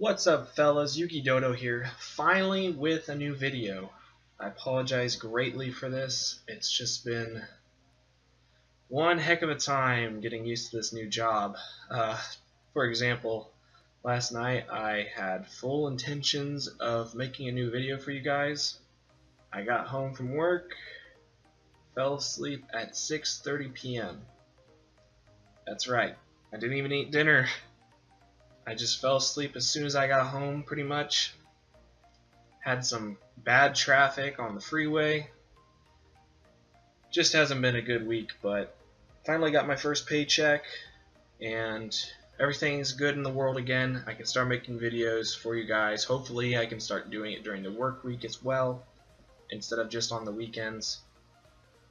What's up, fellas? Yugi Dodo here, finally with a new video. I apologize greatly for this. It's just been one heck of a time getting used to this new job. For example, last night I had full intentions of making a new video for you guys. I got home from work, fell asleep at 6:30 p.m. That's right, I didn't even eat dinner. I just fell asleep as soon as I got home, pretty much. Had some bad traffic on the freeway. Just hasn't been a good week, but finally got my first paycheck, and everything's good in the world again. I can start making videos for you guys. Hopefully I can start doing it during the work week as well, instead of just on the weekends.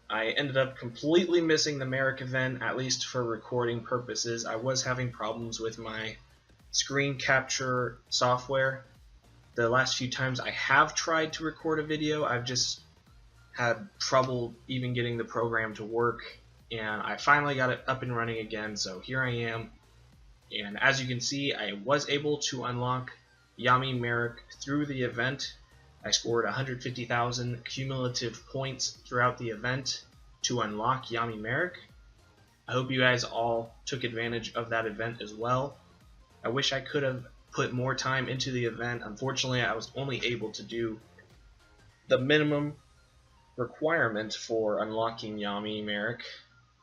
I ended up completely missing the Marik event, at least for recording purposes. I was having problems with my screen capture software. The last few times I have tried to record a video, I've just had trouble even getting the program to work, and I finally got it up and running again, so here I am. And as you can see, I was able to unlock Yami Marik through the event. I scored 150,000 cumulative points throughout the event to unlock Yami Marik. I hope you guys all took advantage of that event as well. I wish I could have put more time into the event. Unfortunately, I was only able to do the minimum requirement for unlocking Yami Marik,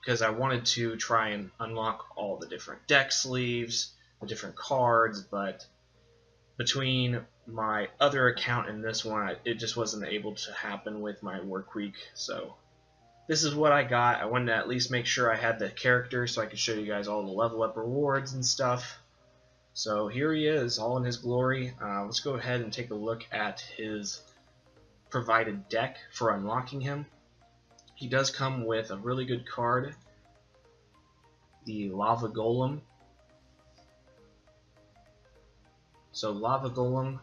because I wanted to try and unlock all the different deck sleeves, the different cards, but between my other account and this one, it just wasn't able to happen with my work week. So this is what I got. I wanted to at least make sure I had the character so I could show you guys all the level up rewards and stuff. So here he is, all in his glory. Let's go ahead and take a look at his provided deck for unlocking him. He does come with a really good card, the Lava Golem. So Lava Golem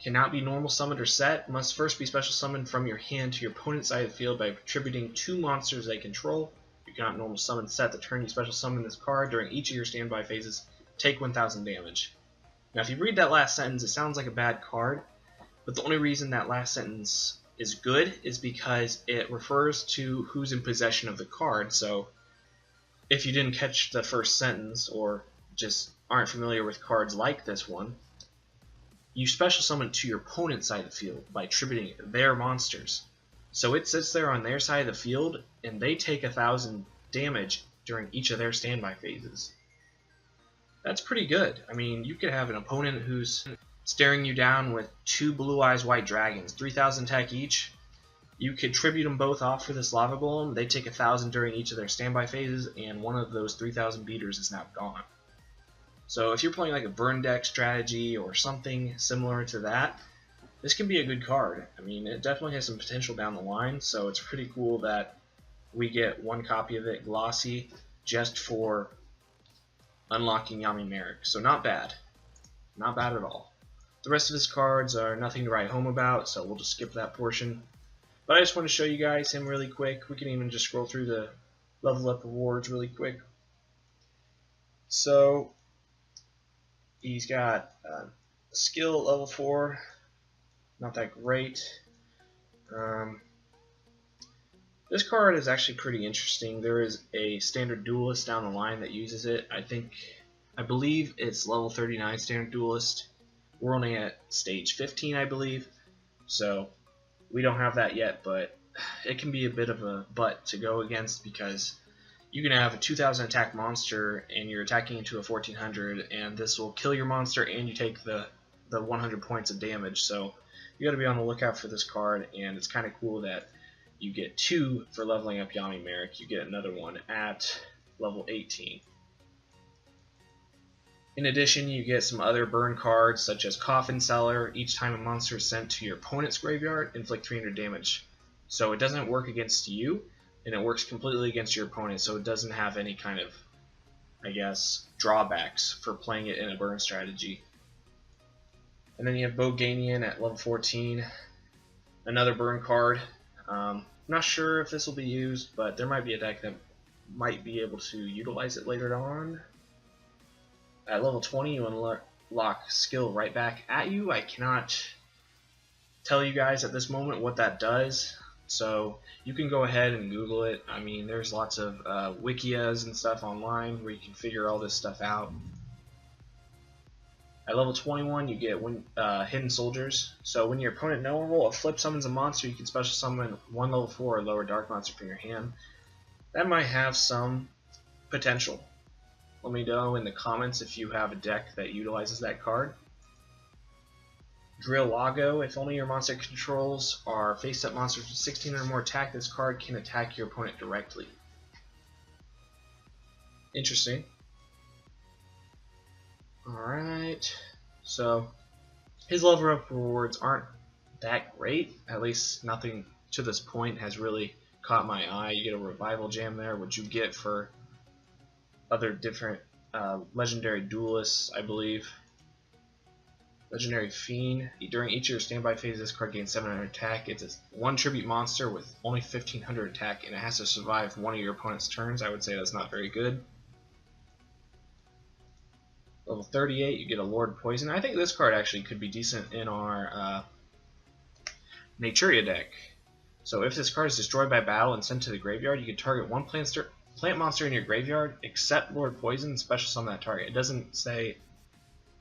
cannot be normal summoned or set, must first be special summoned from your hand to your opponent's side of the field by attributing 2 monsters they control. You cannot normal summon set the turn you special summon this card during each of your standby phases. Take 1,000 damage. Now if you read that last sentence, it sounds like a bad card, but the only reason that last sentence is good is because it refers to who's in possession of the card. So if you didn't catch the first sentence, or just aren't familiar with cards like this one, you special summon to your opponent's side of the field by attributing their monsters. So it sits there on their side of the field, and they take 1,000 damage during each of their standby phases. That's pretty good. I mean, you could have an opponent who's staring you down with 2 blue eyes white dragons, 3,000 tech each. You could tribute them both off for this Lava Golem. They take 1,000 during each of their standby phases, and one of those 3,000 beaters is now gone. So if you're playing like a burn deck strategy or something similar to that, this can be a good card. I mean, it definitely has some potential down the line, so it's pretty cool that we get one copy of it glossy just for unlocking Yami Marik. So not bad. Not bad at all. The rest of his cards are nothing to write home about, so we'll just skip that portion. But I just want to show you guys him really quick. We can even just scroll through the level up rewards really quick. So he's got skill level 4, not that great. This card is actually pretty interesting. There is a standard duelist down the line that uses it. I believe it's level 39 standard duelist. We're only at stage 15, I believe. So we don't have that yet, but it can be a bit of a butt to go against, because you can have a 2,000 attack monster and you're attacking into a 1,400, and this will kill your monster and you take the 100 points of damage. So you got to be on the lookout for this card, and it's kind of cool that you get 2 for leveling up Yami Marik. You get another one at level 18. In addition, you get some other burn cards, such as Coffin Seller. Each time a monster is sent to your opponent's graveyard, inflict 300 damage. So it doesn't work against you, and it works completely against your opponent, so it doesn't have any kind of, I guess, drawbacks for playing it in a burn strategy. And then you have Boganian at level 14, another burn card. I'm not sure if this will be used, but there might be a deck that might be able to utilize it later on. At level 20, you lock skill right back at you. I cannot tell you guys at this moment what that does, so you can go ahead and Google it. I mean, there's lots of wikias and stuff online where you can figure all this stuff out. At level 21, you get hidden soldiers. So when your opponent no roll flip summons a monster, you can special summon one level 4 or lower dark monster from your hand. That might have some potential. Let me know in the comments if you have a deck that utilizes that card. Drill Lago. If only your monster controls are face-up monsters with 16 or more attack, this card can attack your opponent directly. Interesting. Alright, so his level up rewards aren't that great. At least nothing to this point has really caught my eye. You get a revival gem there, which you get for other different legendary duelists, I believe. Legendary Fiend. During each of your standby phases, this card gains 700 attack. It's a 1 tribute monster with only 1500 attack, and it has to survive one of your opponent's turns. I would say that's not very good. Level 38, you get a Lord Poison. I think this card actually could be decent in our Naturia deck. So if this card is destroyed by battle and sent to the graveyard, you can target one plant monster in your graveyard, except Lord Poison, and special summon that target. It doesn't say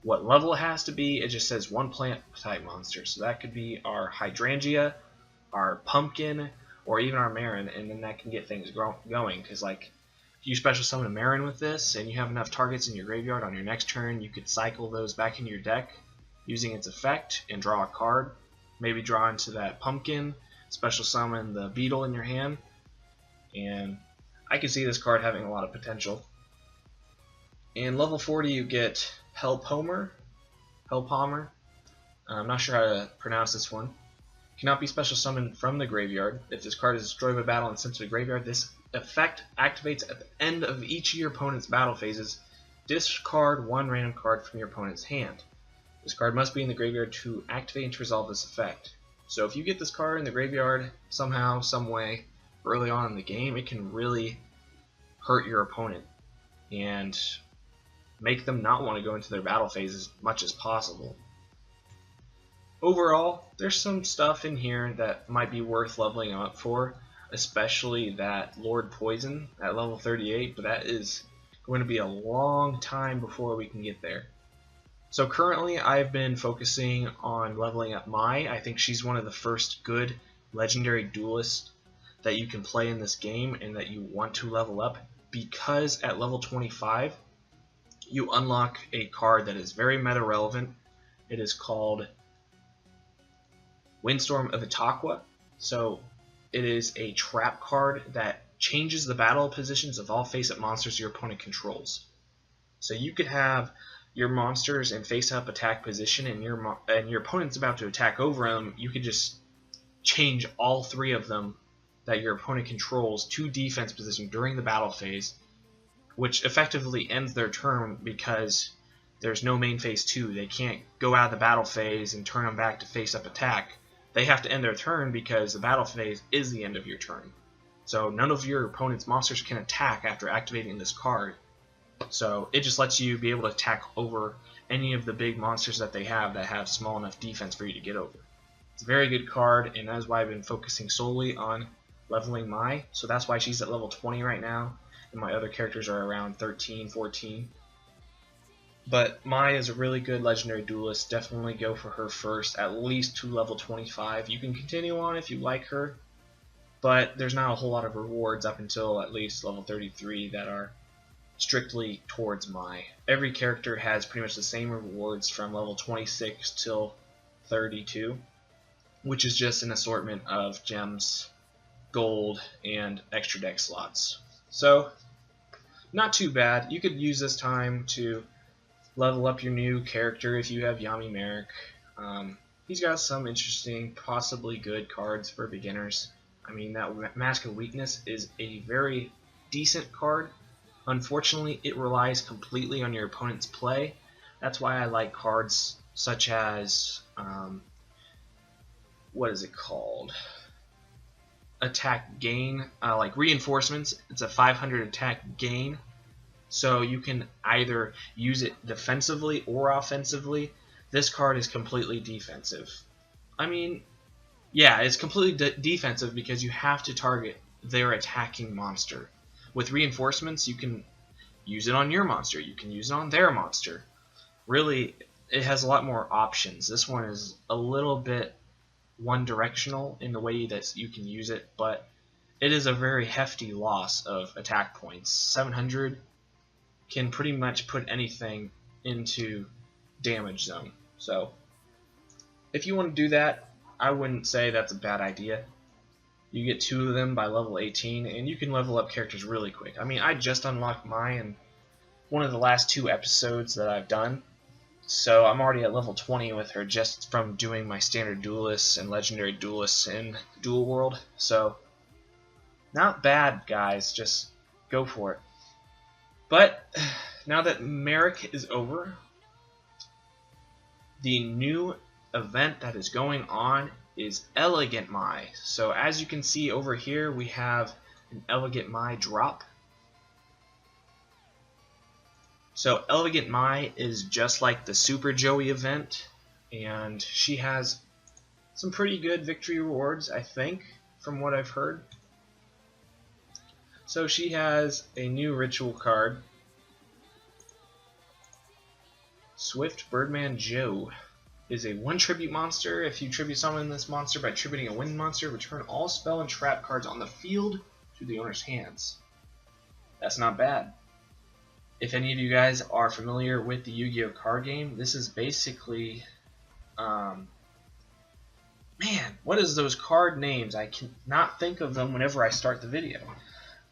what level it has to be, it just says one plant type monster. So that could be our Hydrangea, our Pumpkin, or even our Marin, and then that can get things going. Because like, you special summon a Marin with this, and you have enough targets in your graveyard on your next turn, you could cycle those back into your deck using its effect and draw a card. Maybe draw into that Pumpkin, special summon the Beetle in your hand, and I can see this card having a lot of potential. In level 40, you get Hellpalmer. I'm not sure how to pronounce this one. Cannot be special summoned from the graveyard. If this card is destroyed by battle and sent to the graveyard, this effect activates at the end of each of your opponent's battle phases. Discard one random card from your opponent's hand. This card must be in the graveyard to activate and to resolve this effect. So if you get this card in the graveyard somehow, some way, early on in the game, it can really hurt your opponent and make them not want to go into their battle phase as much as possible. Overall, there's some stuff in here that might be worth leveling up for, especially that Lord Poison at level 38, but that is going to be a long time before we can get there. So currently I've been focusing on leveling up Mai. I think she's one of the first good legendary duelists that you can play in this game and that you want to level up, because at level 25 you unlock a card that is very meta relevant. It is called Windstorm of Itaqua. So it is a trap card that changes the battle positions of all face-up monsters your opponent controls. So you could have your monsters in face-up attack position, and your opponent's about to attack over them. You could just change all 3 of them that your opponent controls to defense position during the battle phase, which effectively ends their turn because there's no main phase 2. They can't go out of the battle phase and turn them back to face-up attack. They have to end their turn because the battle phase is the end of your turn. So none of your opponent's monsters can attack after activating this card. So it just lets you be able to attack over any of the big monsters that they have small enough defense for you to get over. It's a very good card, and that's why I've been focusing solely on leveling Mai. So that's why she's at level 20 right now, and my other characters are around 13, 14. But Mai is a really good legendary duelist. Definitely go for her first, at least to level 25. You can continue on if you like her, but there's not a whole lot of rewards up until at least level 33 that are strictly towards Mai. Every character has pretty much the same rewards from level 26 till 32, which is just an assortment of gems, gold, and extra deck slots. So, not too bad. You could use this time to level up your new character if you have Yami Marik. He's got some interesting, possibly good cards for beginners. I mean, that Mask of Weakness is a very decent card. Unfortunately, it relies completely on your opponent's play. That's why I like cards such as, what is it called? Attack Gain, like Reinforcements. It's a 500 attack gain. so you can either use it defensively or offensively. This card is completely defensive. I mean, yeah, it's completely defensive because you have to target their attacking monster. With reinforcements, you can use it on your monster, you can use it on their monster. Really, it has a lot more options. This one is a little bit one-directional in the way that you can use it, but it is a very hefty loss of attack points. 700 can pretty much put anything into damage zone. So if you want to do that, I wouldn't say that's a bad idea. You get 2 of them by level 18, and you can level up characters really quick. I mean, I just unlocked Mai in one of the last 2 episodes that I've done, so I'm already at level 20 with her just from doing my standard duelists and legendary duelists in Duel World. So not bad, guys. Just go for it. But now that Marik is over, the new event that is going on is Elegant Mai. So as you can see over here, we have an Elegant Mai drop. So Elegant Mai is just like the Super Joey event, and she has some pretty good victory rewards, I think, from what I've heard. So she has a new ritual card, Swift Birdman Joe. Is a 1 tribute monster. If you tribute summon this monster by tributing a wind monster, return all spell and trap cards on the field to the owner's hands. That's not bad. If any of you guys are familiar with the Yu-Gi-Oh card game, this is basically, man, what is those card names? I cannot think of them whenever I start the video.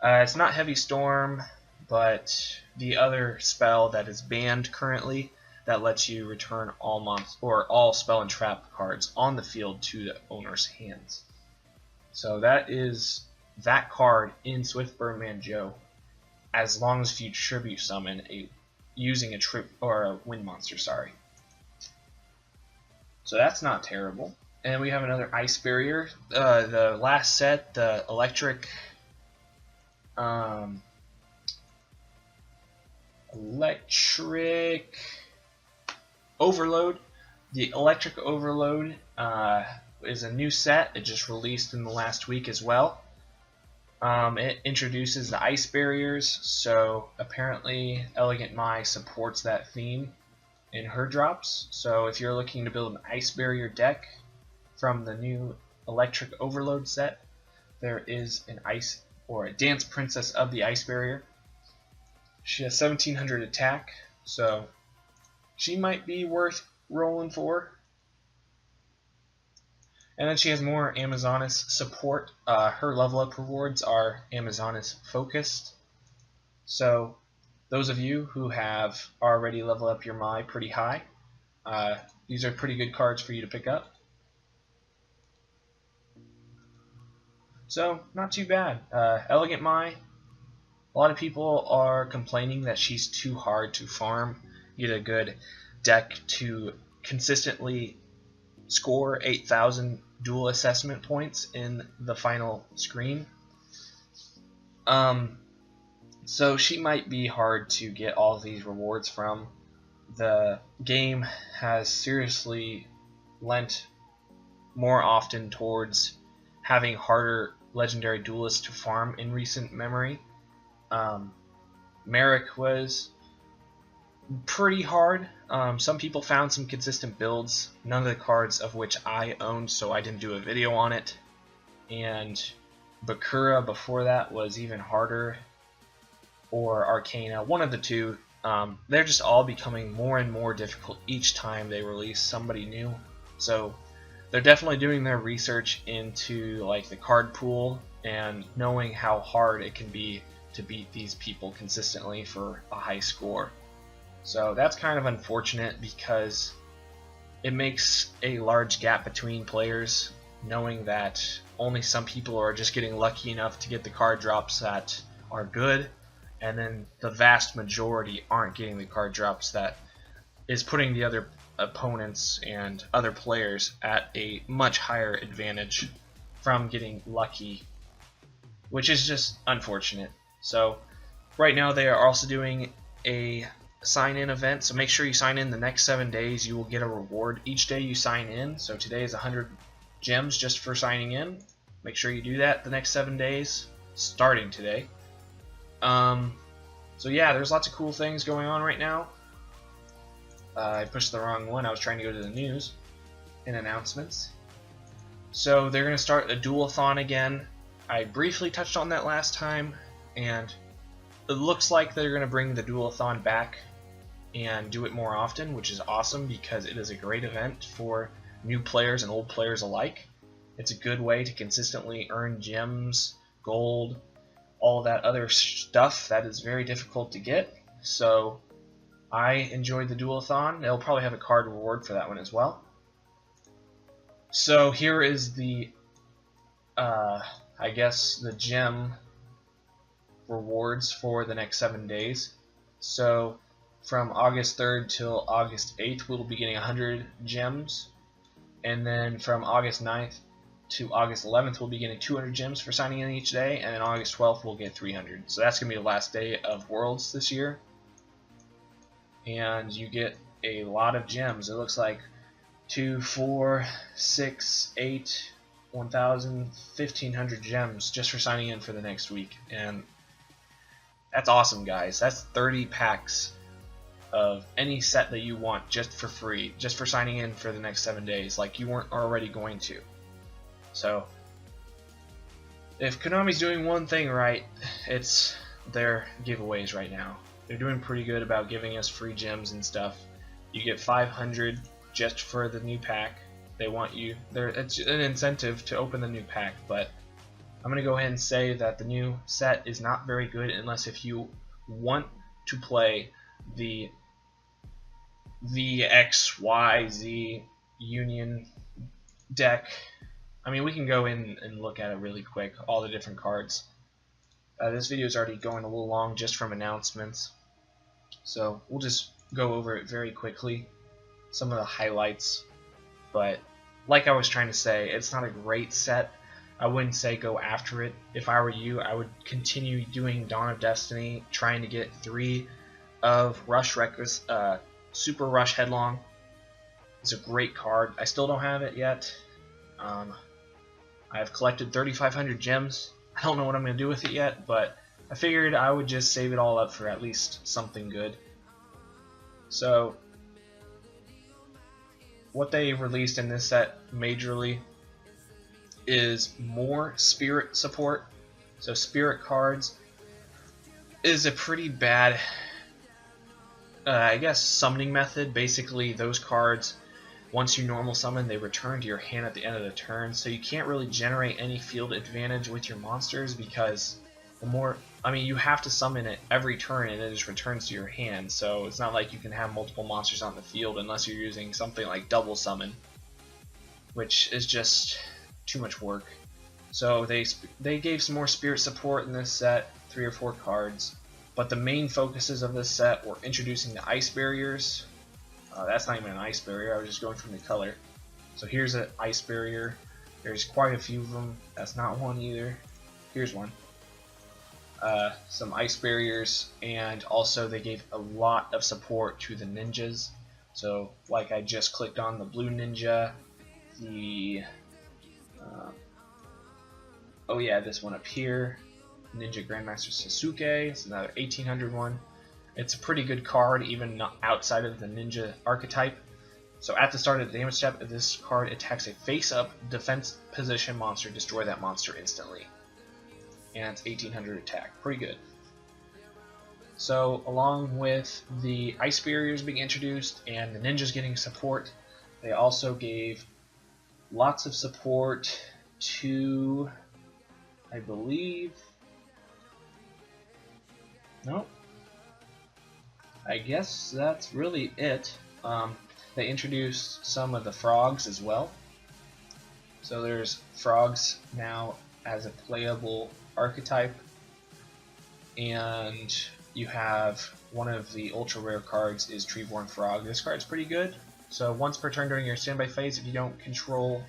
It's not Heavy Storm, but the other spell that is banned currently that lets you return all spell and trap cards on the field to the owner's hands. So that is that card in Swift Birdman Joe, as long as you tribute summon using a wind monster. Sorry. So that's not terrible. And we have another ice barrier. The last set, the electric Overload. The Electric Overload is a new set. It just released in the last week as well. It introduces the ice barriers, so apparently Elegant Mai supports that theme in her drops. So if you're looking to build an ice barrier deck from the new Electric Overload set, there is an ice or a Dance Princess of the Ice Barrier. She has 1700 attack, so she might be worth rolling for. And then she has more Amazonas support. Her level up rewards are Amazonas focused. So those of you who have already leveled up your Mai pretty high, these are pretty good cards for you to pick up. So not too bad. Elegant Mai, a lot of people are complaining that she's too hard to farm. Get a good deck to consistently score 8,000 duel assessment points in the final screen. So she might be hard to get all of these rewards from. The game has seriously lent more often towards having harder legendary duelists to farm in recent memory. Marik was pretty hard. Some people found some consistent builds, none of the cards of which I owned, so I didn't do a video on it. And Bakura before that was even harder, or Arcana, one of the two. They're just all becoming more and more difficult each time they release somebody new. So they're definitely doing their research into like the card pool and knowing how hard it can be to beat these people consistently for a high score. So that's kind of unfortunate because it makes a large gap between players, knowing that only some people are just getting lucky enough to get the card drops that are good, and then the vast majority aren't getting the card drops that is putting the other opponents and other players at a much higher advantage from getting lucky, which is just unfortunate. So Right now they are also doing a sign-in event, so make sure you sign in the next 7 days. You will get a reward each day you sign in. So today is 100 gems just for signing in. Make sure you do that the next 7 days, starting today. So yeah, there's lots of cool things going on right now. I pushed the wrong one. I was trying to go to the news and announcements. So they're going to start a duelathon again. I briefly touched on that last time, and it looks like they're going to bring the duelathon back and do it more often, which is awesome because it is a great event for new players and old players alike. It's a good way to consistently earn gems, gold, all that other stuff that is very difficult to get. So I enjoyed the duelathon. They'll probably have a card reward for that one as well. So here is the, I guess, the gem rewards for the next 7 days. So from August 3rd till August 8th, we'll be getting 100 gems. And then from August 9th to August 11th, we'll be getting 200 gems for signing in each day. And then August 12th, we'll get 300. So that's going to be the last day of Worlds this year. And you get a lot of gems. It looks like 2, 4, 6, 8, 1,000, 1,500 gems just for signing in for the next week. And that's awesome, guys. That's 30 packs of any set that you want just for free, just for signing in for the next 7 days, like you weren't already going to. So if Konami's doing one thing right, it's their giveaways right now. They're doing pretty good about giving us free gems and stuff. You get 500 just for the new pack. They want you there. It's an incentive to open the new pack, but I'm gonna go ahead and say that the new set is not very good unless if you want to play the VXYZ Union deck. I mean, we can go in and look at it really quick, all the different cards. This video is already going a little long just from announcements, so we'll just go over it very quickly, some of the highlights. But like I was trying to say, it's not a great set. I wouldn't say go after it. If I were you, I would continue doing Dawn of Destiny, trying to get 3 of Rush Reckless, Super Rush Headlong. It's a great card. I still don't have it yet. I've collected 3,500 gems. I don't know what I'm going to do with it yet, but I figured I would just save it all up for at least something good. So what they released in this set majorly is more spirit support. So spirit cards is a pretty bad, I guess, summoning method. Basically, those cards, once you normal summon, they return to your hand at the end of the turn, so you can't really generate any field advantage with your monsters because the more, I mean, you have to summon it every turn and it just returns to your hand, so it's not like you can have multiple monsters on the field unless you're using something like double summon, which is just too much work. So they gave some more spirit support in this set, 3 or 4 cards, but the main focuses of this set were introducing the ice barriers. That's not even an ice barrier, I was just going from the color. So here's an ice barrier. There's quite a few of them. That's not one either. Here's one. Some ice barriers, and also they gave a lot of support to the ninjas. So like I just clicked on the blue ninja, the oh yeah, this one up here, Ninja Grandmaster Sasuke. It's another 1800 one. It's a pretty good card, even outside of the ninja archetype. So at the start of the damage step, if this card attacks a face-up defense position monster, destroy that monster instantly. And it's 1800 attack. Pretty good. So along with the ice barriers being introduced and the ninjas getting support, they also gave lots of support to, I believe, nope, I guess that's really it. They introduced some of the frogs as well. So there's frogs now as a playable archetype, and you have one of the ultra rare cards is Treeborn Frog. This card's pretty good. So once per turn during your standby phase, if you don't control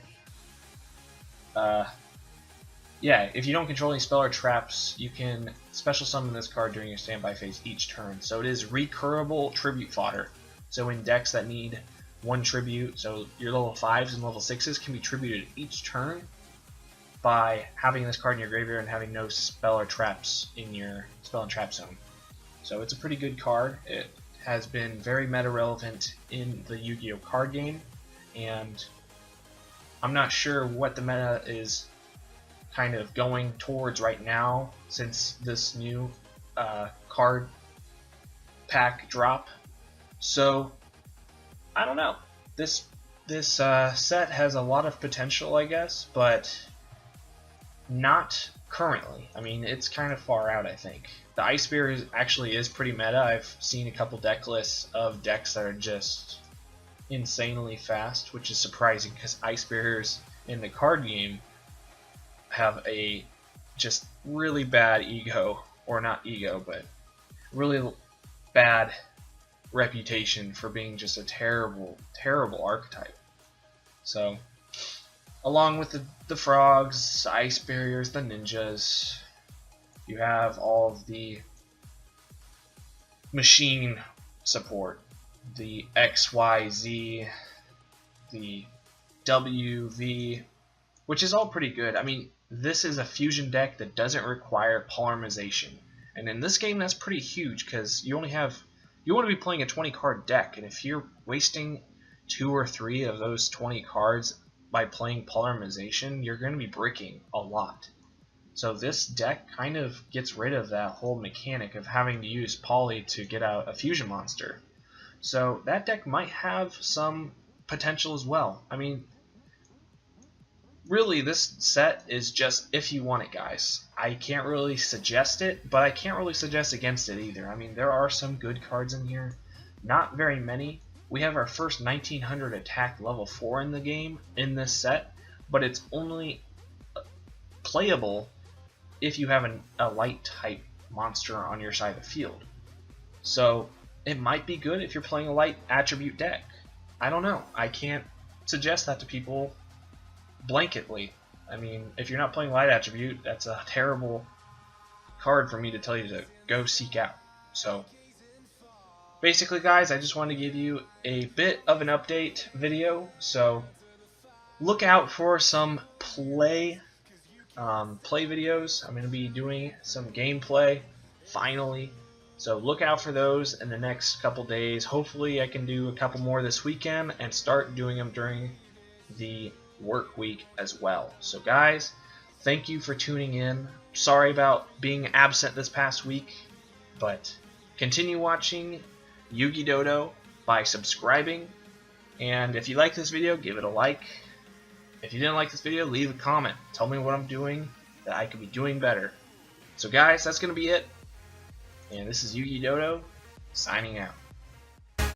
yeah, if you don't control any spell or traps, you can special summon this card during your standby phase each turn. So it is recurable tribute fodder. So in decks that need one tribute, so your level 5s and level 6s can be tributed each turn by having this card in your graveyard and having no spell or traps in your spell and trap zone. So it's a pretty good card. It has been very meta relevant in the Yu-Gi-Oh card game, and I'm not sure what the meta is kind of going towards right now since this new card pack drop. So I don't know. This set has a lot of potential, I guess, but not currently. I mean, it's kind of far out, I think. The Ice Spear actually is pretty meta. I've seen a couple deck lists of decks that are just insanely fast, which is surprising because Ice Spears in the card game have a just really bad ego, or not ego, but really bad reputation for being just a terrible, terrible archetype. So, along with the frogs, ice barriers, the ninjas, you have all of the machine support, the XYZ, the WV, which is all pretty good. I mean, this is a fusion deck that doesn't require polymerization, and in this game that's pretty huge because you want to be playing a 20 card deck, and if you're wasting 2 or 3 of those 20 cards by playing polymerization, you're going to be bricking a lot. So this deck kind of gets rid of that whole mechanic of having to use poly to get out a fusion monster. So that deck might have some potential as well. I mean, really, this set is just if you want it, guys. I can't really suggest it, but I can't really suggest against it either. I mean, there are some good cards in here. Not very many. We have our first 1900 attack level 4 in the game in this set, but it's only playable if you have a light type monster on your side of the field. So it might be good if you're playing a light attribute deck. I don't know. I can't suggest that to people blanketly. I mean, if you're not playing light attribute, that's a terrible card for me to tell you to go seek out. So basically, guys, I just wanted to give you a bit of an update video. So look out for some play videos. I'm going to be doing some gameplay finally. So look out for those in the next couple days. Hopefully I can do a couple more this weekend and start doing them during the work week as well. So guys, thank you for tuning in. Sorry about being absent this past week, but continue watching Yugi Dodo by subscribing, and if you like this video, give it a like. If you didn't like this video, leave a comment. Tell me what I'm doing that I could be doing better. So guys, that's going to be it, and this is Yugi Dodo signing out.